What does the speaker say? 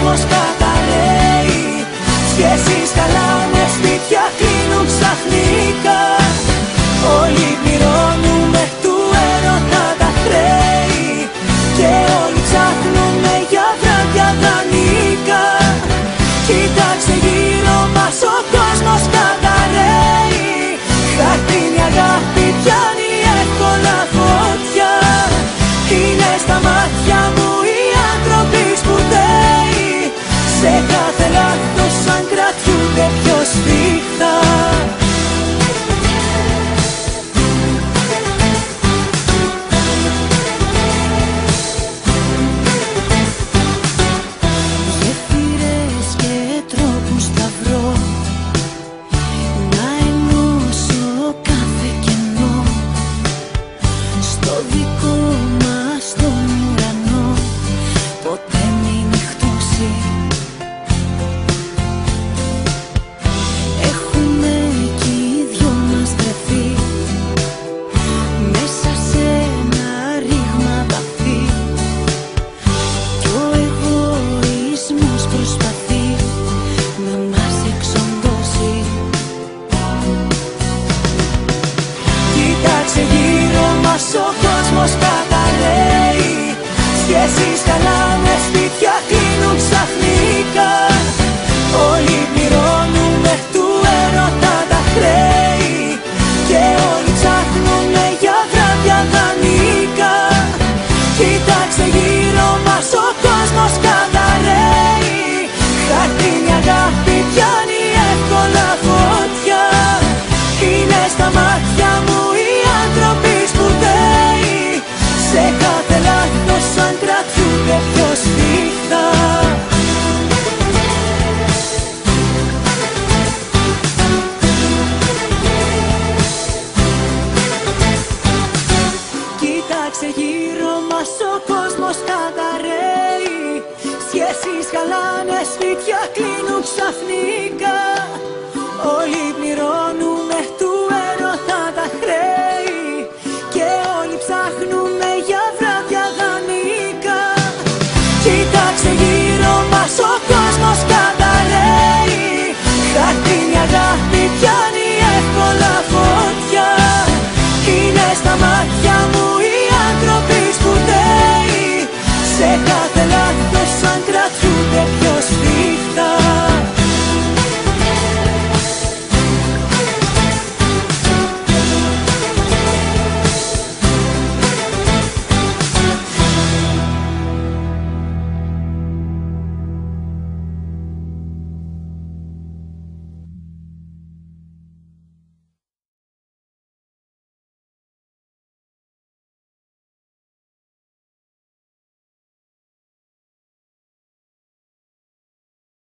κόσμος καταραίει. Σχέσεις χαλάνε, σπίτια κλείνουν ξαφνικά. Όλοι πληρώνουμε του έρωτα τα χρέη. Και όλοι ψάχνουμε για βράδια δανεικά. Κοίταξε γύρω μας, ο κόσμος καταραίει. Χαρτίνη αγάπη πιάνει εύκολα φωτιά. Είναι στα μάτια μου οι άνθρωποι σπουδαίοι. Σε κάθε λάθος αν κρατιούνται πιο σφιχτά. Γέφυρες και τρόπους θα βρω να ενώσω κάθε κενό στο δικό μας τον ουρανό. Ποτέ μην νυχτώσει. Έχουμε κι οι δυο μας βρεθεί μέσα σε ένα ρήγμα βαθύ. Κι ο εγωισμός προσπαθεί να μας εξοντώσει. Κοίταξε γύρω μας, ο κόσμος καταραίει. Σχέσεις χαλάνε, σπίτια κλείνουν ξαφνικά. Όλοι πληρώνουμε του έρωτα τα χρέη. Και όλοι ψάχνουμε για βράδια δανεικά. Κοίταξε γύρω μας, ο κόσμος καταραίει. Χαρτίνη αγάπη πιάνει εύκολα φωτιά. Είναι στα μάτια μου οι άνθρωποι σπουδαίοι. Σε κάθε λάθος αν κρατιούνται πιο σφιχτά. Κοίταξε γύρω μας, ο κόσμος καταραίει. Σχέσεις χαλάνε, σπίτια κλείνουν ξαφνικά. Όλοι πληρώνουν